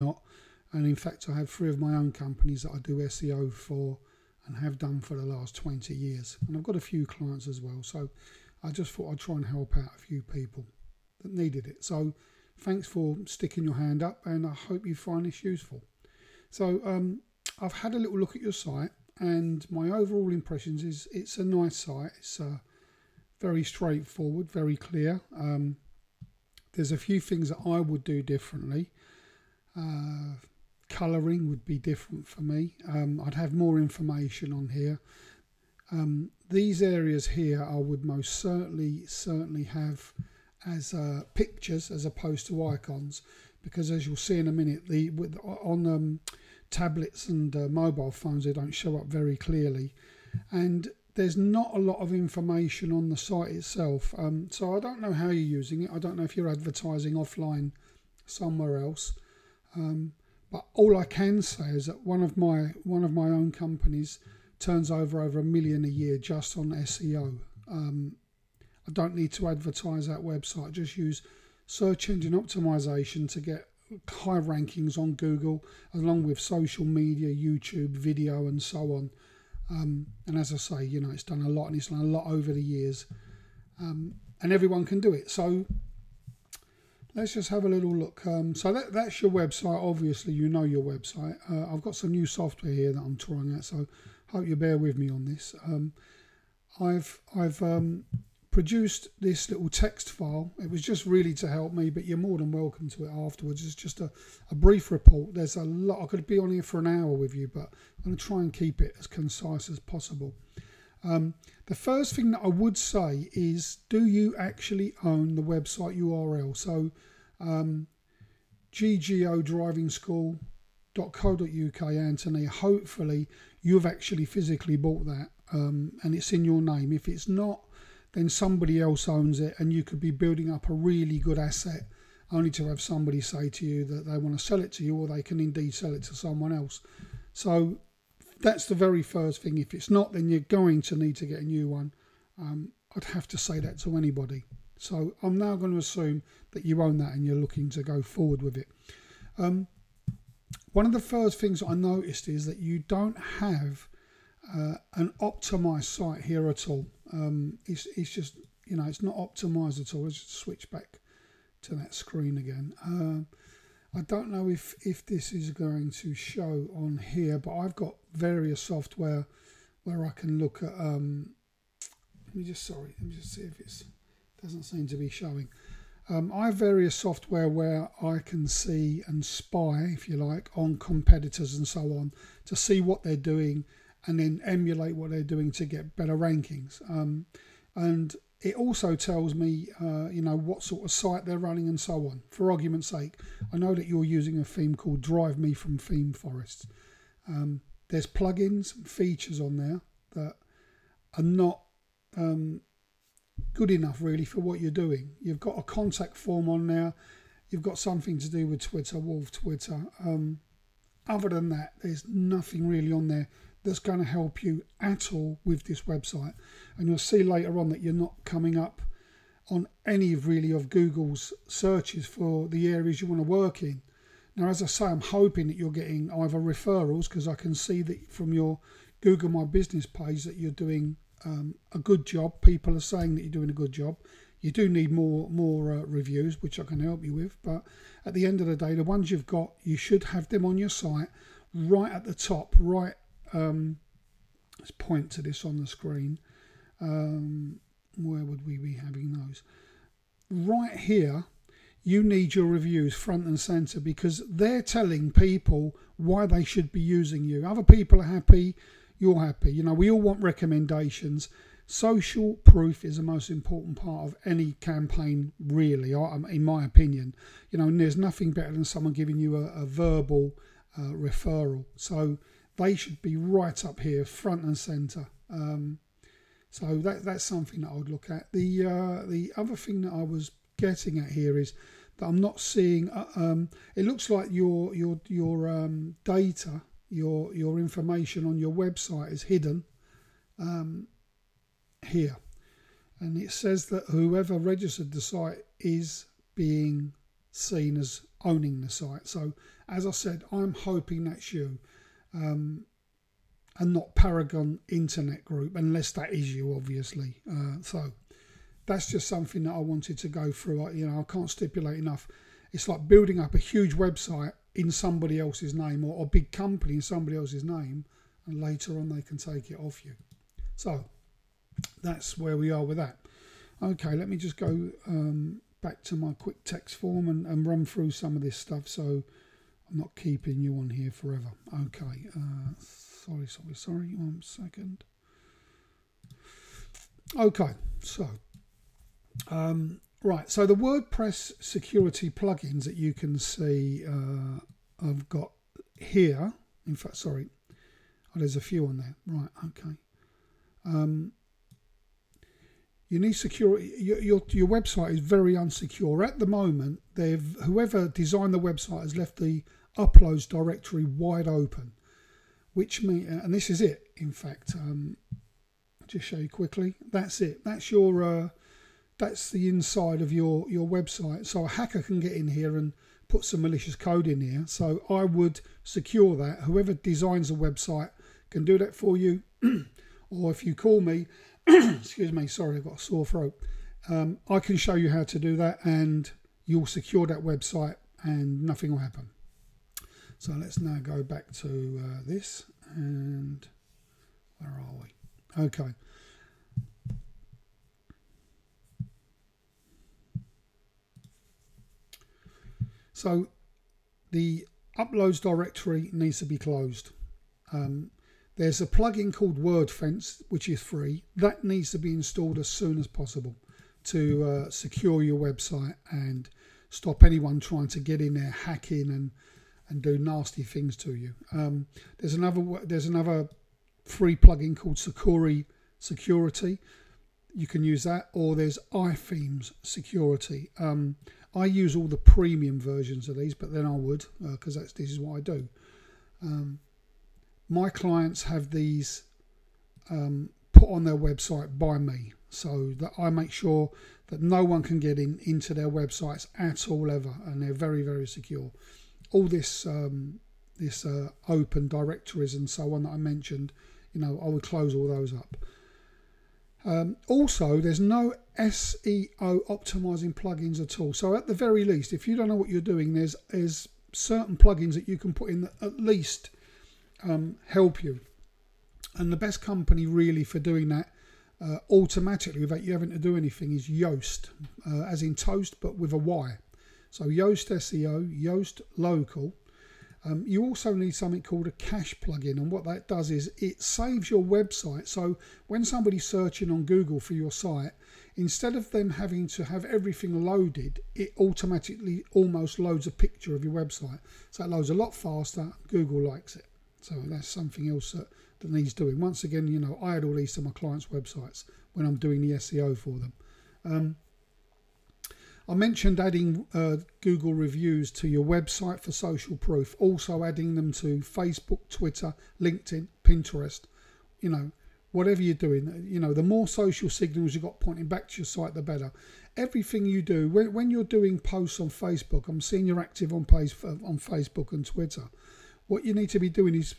not. And in fact, I have 3 of my own companies that I do SEO for and have done for the last 20 years. And I've got a few clients as well. So I just thought I'd try and help out a few people that needed it. So thanks for sticking your hand up, and I hope you find this useful. So I've had a little look at your site, and my overall impressions is it's a nice site. It's very straightforward, very clear. There's a few things that I would do differently. Colouring would be different for me. I'd have more information on here. These areas here I would most certainly have as pictures as opposed to icons, because as you'll see in a minute, on tablets and mobile phones they don't show up very clearly, and there's not a lot of information on the site itself. So I don't know how you're using it. I don't know if you're advertising offline somewhere else. But all I can say is that one of my own companies turns over $1 million a year just on SEO. I don't need to advertise that website. Just use search engine optimization to get high rankings on Google, along with social media, YouTube, video, and so on. And as I say, it's done a lot, and it's done a lot over the years. And everyone can do it. So let's just have a little look. So that's your website. Obviously, you know your website. I've got some new software here that I'm trying out, so hope you bear with me on this. I've produced this little text file. It was just really to help me, but you're more than welcome to it afterwards. It's just a brief report. There's a lot. I could be on here for an hour with you, but I'm going to try and keep it as concise as possible. The first thing that I would say is, do you actually own the website URL? So ggodrivingschool.co.uk, Anthony, hopefully you've actually physically bought that, and it's in your name. If it's not, then somebody else owns it, and you could be building up a really good asset only to have somebody say to you that they want to sell it to you, or they can indeed sell it to someone else. So that's the very first thing. If it's not, then you're going to need to get a new one. I'd have to say that to anybody. So I'm now going to assume that you own that and you're looking to go forward with it. One of the first things I noticed is that you don't have an optimized site here at all. It's just, it's not optimized at all. Let's just switch back to that screen again. I don't know if this is going to show on here, but I've got various software where I can look at. Let me just see if it doesn't seem to be showing. I have various software where I can see and spy, if you like, on competitors and so on, to see what they're doing and then emulate what they're doing to get better rankings. And it also tells me, what sort of site they're running and so on. For argument's sake, I know that you're using a theme called Drive Me from Theme Forest. There's plugins and features on there that are not good enough really for what you're doing. You've got a contact form on there. You've got something to do with Twitter, Wolf Twitter. Other than that, there's nothing really on there that's going to help you at all with this website. And you'll see later on that you're not coming up on any really of Google's searches for the areas you want to work in. Now, as I say, I'm hoping that you're getting either referrals, because I can see that from your Google My Business page that you're doing a good job. People are saying that you're doing a good job. You do need more reviews, which I can help you with. But at the end of the day, the ones you've got, you should have them on your site right at the top, right. Let's point to this on the screen. Where would we be having those? Right here, you need your reviews front and centre, because they're telling people why they should be using you. Other people are happy, you're happy. We all want recommendations. Social proof is the most important part of any campaign, really, in my opinion. And there's nothing better than someone giving you a verbal referral. So they should be right up here, front and centre. So that's something that I would look at. The other thing that I was getting at here is that I'm not seeing. It looks like your data, your information on your website is hidden here, and it says that whoever registered the site is being seen as owning the site. So as I said, I'm hoping that's you, and not Paragon Internet Group, unless that is you, obviously. So that's just something that I wanted to go through. I can't stipulate enough. It's like building up a huge website in somebody else's name, or a big company in somebody else's name, and later on they can take it off you. So that's where we are with that. Okay, let me just go back to my quick text form and run through some of this stuff, so I'm not keeping you on here forever. Okay, sorry, 1 second. Okay, so right, so the WordPress security plugins that you can see I've got here, in fact, sorry, there's a few on there. Right, okay. You need security. Your website is very unsecure at the moment. Whoever designed the website has left the uploads directory wide open, which means, and this is it. In fact, I'll just show you quickly. That's it. That's your that's the inside of your website. So a hacker can get in here and put some malicious code in here. So I would secure that. Whoever designs a website can do that for you, or if you call me. Excuse me, sorry, I've got a sore throat. I can show you how to do that, and you'll secure that website and nothing will happen. So let's now go back to this, and where are we? Okay. So the uploads directory needs to be closed. There's a plugin called WordFence, which is free. That needs to be installed as soon as possible to secure your website and stop anyone trying to get in there, hack in and do nasty things to you. There's another free plugin called Sakuri Security. You can use that, or there's iThemes Security. I use all the premium versions of these, but then I would, because this is what I do. My clients have these put on their website by me, so that I make sure that no one can get into their websites at all ever, and they're very, very secure. All this open directories and so on that I mentioned, I would close all those up. Also, there's no SEO optimizing plugins at all. So at the very least, if you don't know what you're doing, there's certain plugins that you can put in that at least help you. And the best company really for doing that automatically without you having to do anything is Yoast, as in toast but with a Y. So Yoast SEO, Yoast Local. You also need something called a cache plugin, and what that does is it saves your website. So when somebody's searching on Google for your site, instead of them having to have everything loaded, it automatically almost loads a picture of your website. So it loads a lot faster. Google likes it. So that's something else that needs doing. Once again, I add all these to my clients' websites when I'm doing the SEO for them. I mentioned adding Google reviews to your website for social proof. Also adding them to Facebook, Twitter, LinkedIn, Pinterest. Whatever you're doing, the more social signals you've got pointing back to your site, the better. Everything you do, when you're doing posts on Facebook, I'm seeing you're active on Facebook and Twitter. What you need to be doing is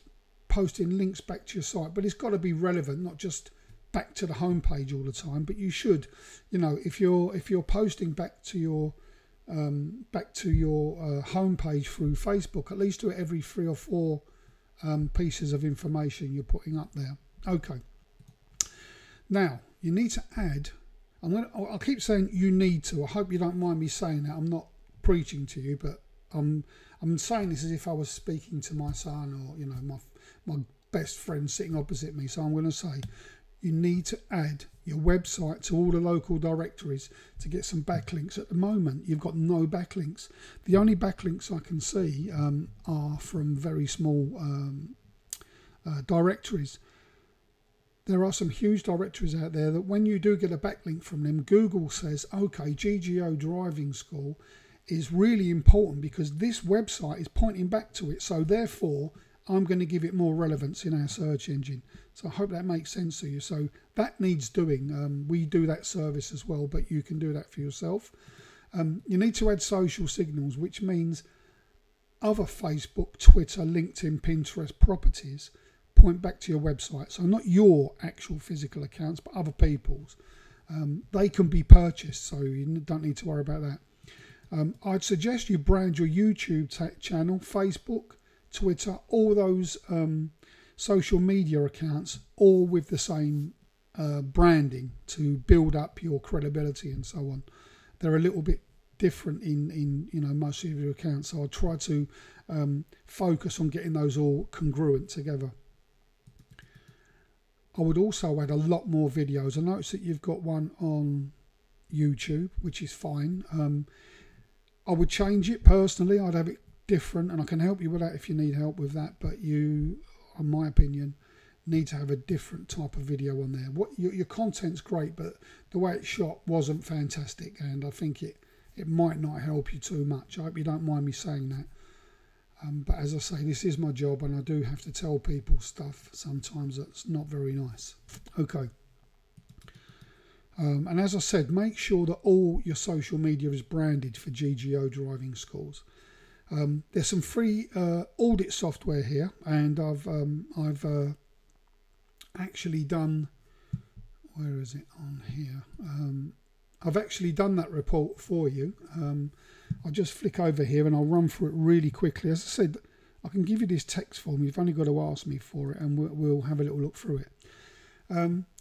posting links back to your site, but it's got to be relevant, not just back to the homepage all the time. But you should, if you're posting back to your homepage through Facebook, at least do it every 3 or 4 pieces of information you're putting up there. Okay. Now you need to add. I'll keep saying you need to. I hope you don't mind me saying that. I'm not preaching to you, but I'm saying this as if I was speaking to my son or my best friend sitting opposite me. So I'm going to say you need to add your website to all the local directories to get some backlinks. At the moment, you've got no backlinks. The only backlinks I can see are from very small directories. There are some huge directories out there that when you do get a backlink from them, Google says, okay, GGO Driving School is really important because this website is pointing back to it. So therefore, I'm going to give it more relevance in our search engine. So I hope that makes sense to you. So that needs doing. We do that service as well, but you can do that for yourself. You need to add social signals, which means other Facebook, Twitter, LinkedIn, Pinterest properties point back to your website. So not your actual physical accounts, but other people's. They can be purchased, so you don't need to worry about that. I'd suggest you brand your YouTube channel, Facebook, Twitter, all those social media accounts, all with the same branding to build up your credibility and so on. They're a little bit different in most of your accounts, so I'll try to focus on getting those all congruent together. I would also add a lot more videos. I noticed that you've got one on YouTube, which is fine. I would change it personally. I'd have it different, and I can help you with that if you need help with that. But you, in my opinion, need to have a different type of video on there. Your content's great, but the way it's shot wasn't fantastic, and I think it might not help you too much. I hope you don't mind me saying that. But as I say, this is my job, and I do have to tell people stuff sometimes that's not very nice. Okay. And as I said, make sure that all your social media is branded for GGO driving schools. There's some free audit software here, and I've actually done. Where is it on here? I've actually done that report for you. I'll just flick over here and I'll run through it really quickly. As I said, I can give you this text form. You've only got to ask me for it, and we'll have a little look through it.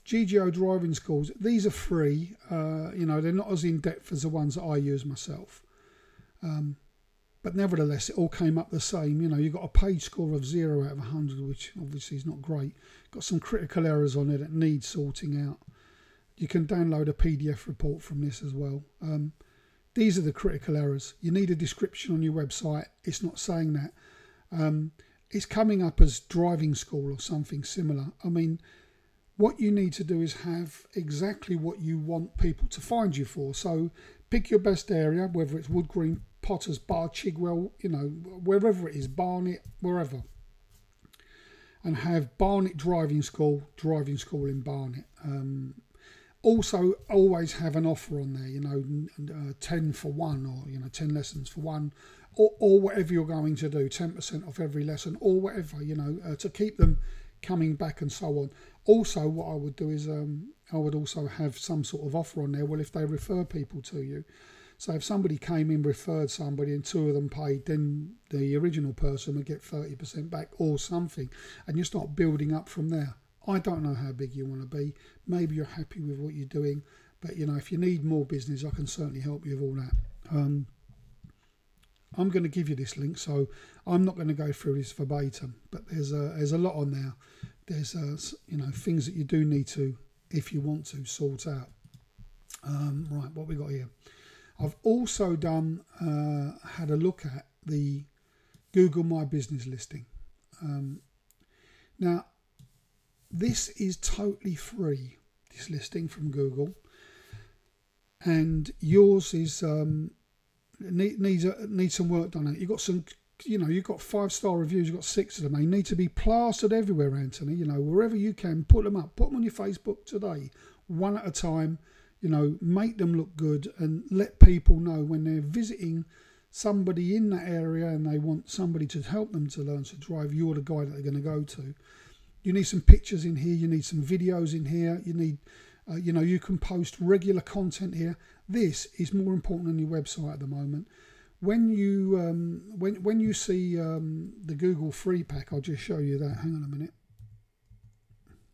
GGO driving schools, these are free. They're not as in-depth as the ones that I use myself. But nevertheless, it all came up the same. You've got a page score of 0 out of 100, which obviously is not great. Got some critical errors on it that need sorting out. You can download a PDF report from this as well. These are the critical errors. You need a description on your website. It's not saying that. It's coming up as driving school or something similar. I mean, what you need to do is have exactly what you want people to find you for. So pick your best area, whether it's Wood Green, Potters Bar, Chigwell, wherever it is, Barnet, wherever. And have Barnet Driving School in Barnet. Also, always have an offer on there, 10 for one, or 10 lessons for one, or whatever you're going to do, 10% off every lesson, or whatever, to keep them coming back and so on. Also, what I would do is I would also have some sort of offer on there. Well, if they refer people to you, so if somebody came in, referred somebody, and 2 of them paid, then the original person would get 30% back or something, and you start building up from there. I don't know how big you want to be. Maybe you're happy with what you're doing, but if you need more business, I can certainly help you with all that. I'm going to give you this link, so I'm not going to go through this verbatim, but there's a lot on there. There's things that you do need to, if you want to, sort out. Right, what we got here? I've also had a look at the Google My Business listing. Now, this is totally free, this listing from Google, and yours is needs some work done on it. You've got some, you've got 5-star reviews. You've got 6 of them. They need to be plastered everywhere, Anthony. Wherever you can, put them up. Put them on your Facebook today, one at a time. Make them look good and let people know when they're visiting somebody in that area and they want somebody to help them to learn to drive. You're the guy that they're going to go to. You need some pictures in here. You need some videos in here. You need, you can post regular content here. This is more important than your website at the moment. When you when you see the Google free pack, I'll just show you that. Hang on a minute.